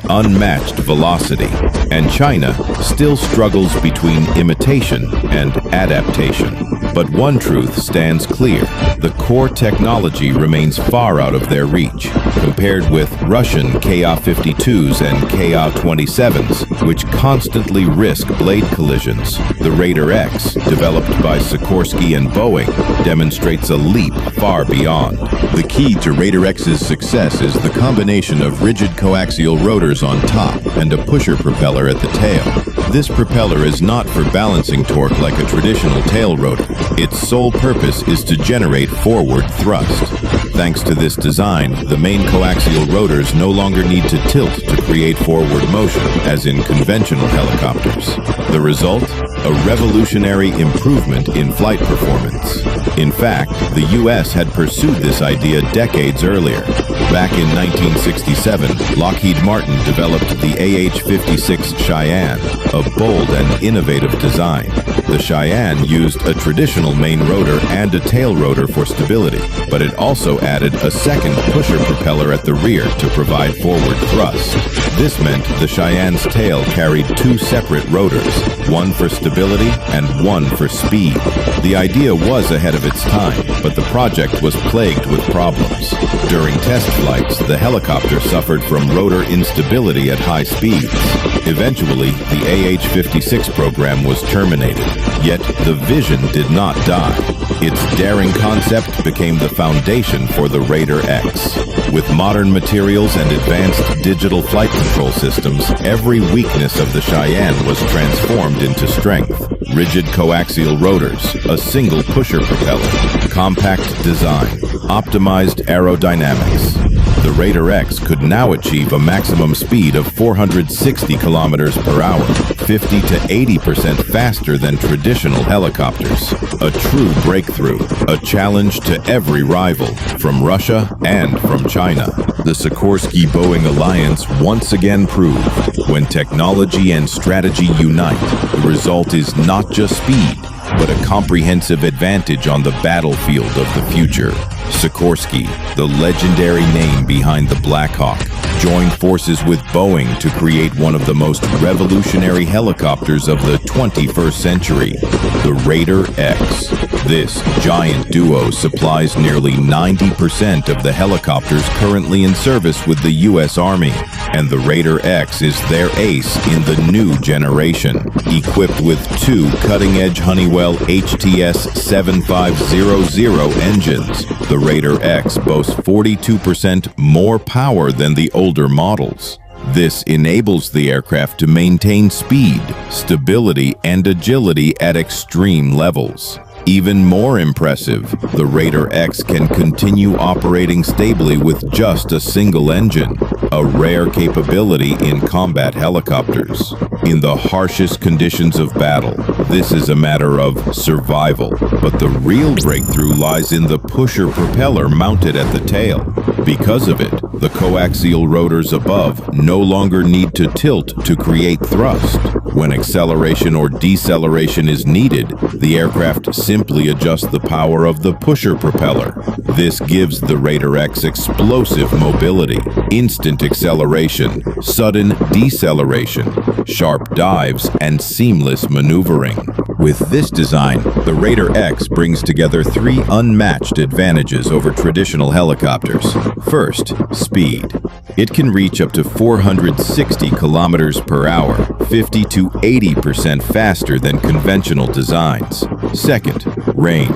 unmatched velocity, and China still struggles between imitation and adaptation. But one truth stands clear: the core technology remains far out of their reach, compared with Russian Ka-52s and Ka-27s, which constantly risk blade collisions. The Raider X, developed by Sikorsky and Boeing, demonstrates a leap far beyond. The key to Raider X's success is the combination of rigid coaxial rotors on top and a pusher propeller at the tail. This propeller is not for balancing torque like a traditional tail rotor. Its sole purpose is to generate forward thrust. Thanks to this design, the main coaxial rotors no longer need to tilt to create forward motion, as in conventional helicopters. The result? A revolutionary improvement in flight performance. In fact, the U.S. had pursued this idea decades earlier. Back in 1967, Lockheed Martin developed the AH-56 Cheyenne, a bold and innovative design. The Cheyenne used a traditional main rotor and a tail rotor for stability, but it also added a second pusher propeller at the rear to provide forward thrust. This meant the Cheyenne's tail carried two separate rotors, one for stability and one for speed. The idea was ahead of its time, but the project was plagued with problems. During test flights, the helicopter suffered from rotor instability at high speeds. Eventually, the AH-56 program was terminated, yet the vision did not die. Its daring concept became the foundation for the Raider X. With modern materials and advanced digital flight control systems, every weakness of the Cheyenne was transformed into strength. Rigid coaxial rotors, a single pusher propeller, compact design, optimized aerodynamics. The Raider X could now achieve a maximum speed of 460 kilometers per hour, 50 to 80% faster than traditional helicopters. A true breakthrough, a challenge to every rival, from Russia and from China. The Sikorsky-Boeing alliance once again proved, when technology and strategy unite, the result is not just speed, but a comprehensive advantage on the battlefield of the future. Sikorsky, the legendary name behind the Black Hawk, joined forces with Boeing to create one of the most revolutionary helicopters of the 21st century, the Raider X. This giant duo supplies nearly 90% of the helicopters currently in service with the U.S. Army, and the Raider X is their ace in the new generation. Equipped with two cutting-edge Honeywell HTS 7500 engines, the Raider X boasts 42% more power than the older models. This enables the aircraft to maintain speed, stability, and agility at extreme levels. Even more impressive, the Raider X can continue operating stably with just a single engine, a rare capability in combat helicopters. In the harshest conditions of battle, this is a matter of survival. But the real breakthrough lies in the pusher propeller mounted at the tail. Because of it, the coaxial rotors above no longer need to tilt to create thrust. When acceleration or deceleration is needed, the aircraft simply adjusts the power of the pusher propeller. This gives the Raider X explosive mobility, instant acceleration, sudden deceleration, sharp dives, and seamless maneuvering. With this design, the Raider X brings together three unmatched advantages over traditional helicopters. First, speed. It can reach up to 460 kilometers per hour, 50 to 80% faster than conventional designs. Second, range.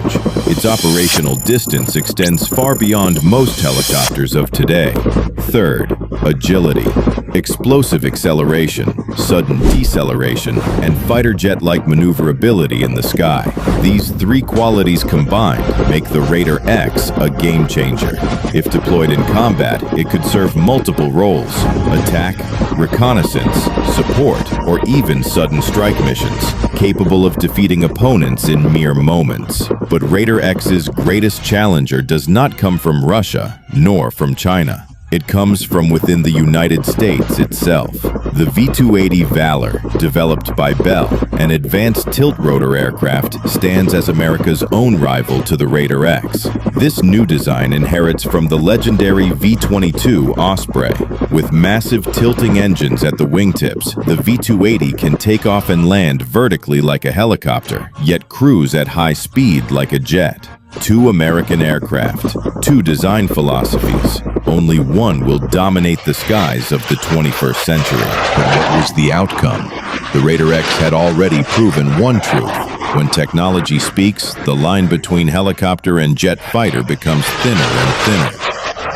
Its operational distance extends far beyond most helicopters of today. Third, agility. Explosive acceleration, sudden deceleration, and fighter jet-like maneuverability in the sky. These three qualities combined make the Raider X a game changer. If deployed in combat, it could serve multiple roles: attack, reconnaissance, support, or even sudden strike missions, capable of defeating opponents in mere moments. But Raider X's greatest challenger does not come from Russia, nor from China. It comes from within the United States itself. The V-280 Valor, developed by Bell, an advanced tilt-rotor aircraft, stands as America's own rival to the Raider X. This new design inherits from the legendary V-22 Osprey. With massive tilting engines at the wingtips, the V-280 can take off and land vertically like a helicopter, yet cruise at high speed like a jet. Two American aircraft, two design philosophies. Only one will dominate the skies of the 21st century. But what was the outcome? The Raider X had already proven one truth. When technology speaks, the line between helicopter and jet fighter becomes thinner and thinner.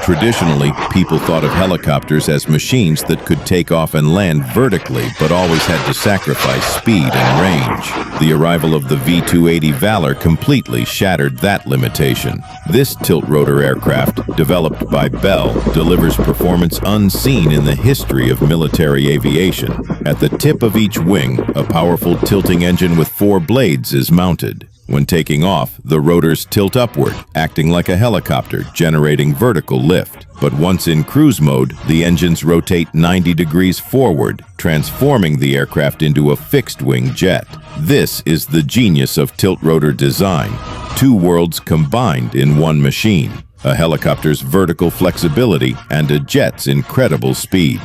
Traditionally, people thought of helicopters as machines that could take off and land vertically, but always had to sacrifice speed and range. The arrival of the V-280 Valor completely shattered that limitation. This tilt-rotor aircraft, developed by Bell, delivers performance unseen in the history of military aviation. At the tip of each wing, a powerful tilting engine with 4 blades is mounted. When taking off, the rotors tilt upward, acting like a helicopter, generating vertical lift. But once in cruise mode, the engines rotate 90 degrees forward, transforming the aircraft into a fixed-wing jet. This is the genius of tilt-rotor design. Two worlds combined in one machine. A helicopter's vertical flexibility and a jet's incredible speed.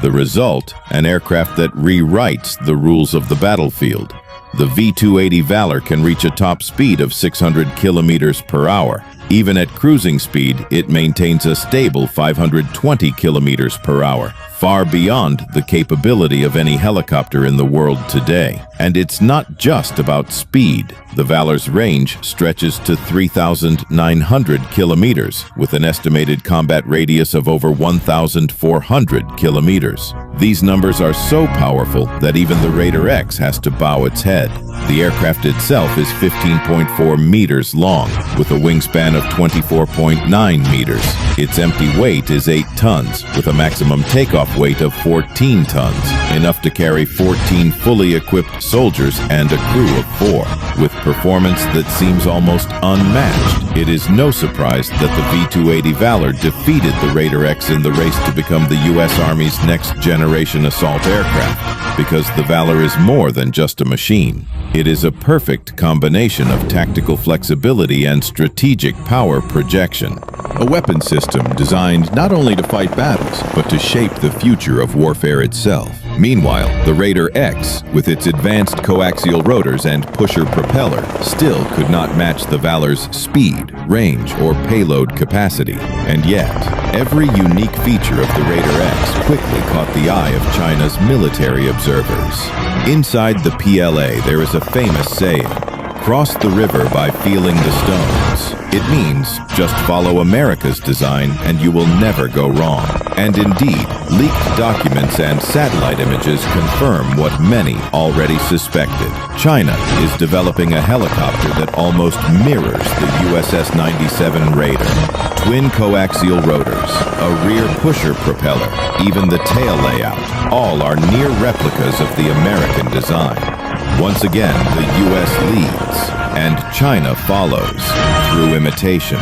The result, an aircraft that rewrites the rules of the battlefield. The V-280 Valor can reach a top speed of 600 kilometers per hour. Even at cruising speed, it maintains a stable 520 kilometers per hour, far beyond the capability of any helicopter in the world today. And it's not just about speed. The Valor's range stretches to 3,900 kilometers, with an estimated combat radius of over 1,400 kilometers. These numbers are so powerful that even the Raider X has to bow its head. The aircraft itself is 15.4 meters long, with a wingspan of 24.9 meters. Its empty weight is 8 tons, with a maximum takeoff weight of 14 tons, enough to carry 14 fully equipped soldiers and a crew of 4. With performance that seems almost unmatched, it is no surprise that the V-280 Valor defeated the Raider X in the race to become the U.S. Army's next-generation assault aircraft, because the Valor is more than just a machine. It is a perfect combination of tactical flexibility and strategic power projection. A weapon system designed not only to fight battles, but to shape the future of warfare itself. Meanwhile, the Raider X, with its advanced coaxial rotors and pusher propeller, still could not match the Valor's speed, range, or payload capacity. And yet, every unique feature of the Raider X quickly caught the eye of China's military observers. Inside the PLA, there is a famous saying, "Cross the river by feeling the stones." It means just follow America's design and you will never go wrong. And indeed, leaked documents and satellite images confirm what many already suspected. China is developing a helicopter that almost mirrors the USS 97 Raider. Twin coaxial rotors, a rear pusher propeller, even the tail layout, all are near replicas of the American design. Once again, the U.S. leads, and China follows, through imitation.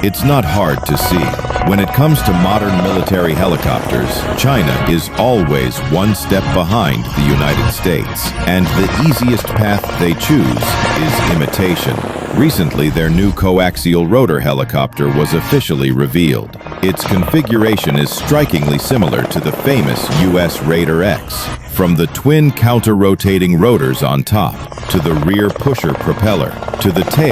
It's not hard to see. When it comes to modern military helicopters, China is always one step behind the United States, and the easiest path they choose is imitation. Recently, their new coaxial rotor helicopter was officially revealed. Its configuration is strikingly similar to the famous U.S. Raider X. From the twin counter-rotating rotors on top, to the rear pusher propeller, to the tail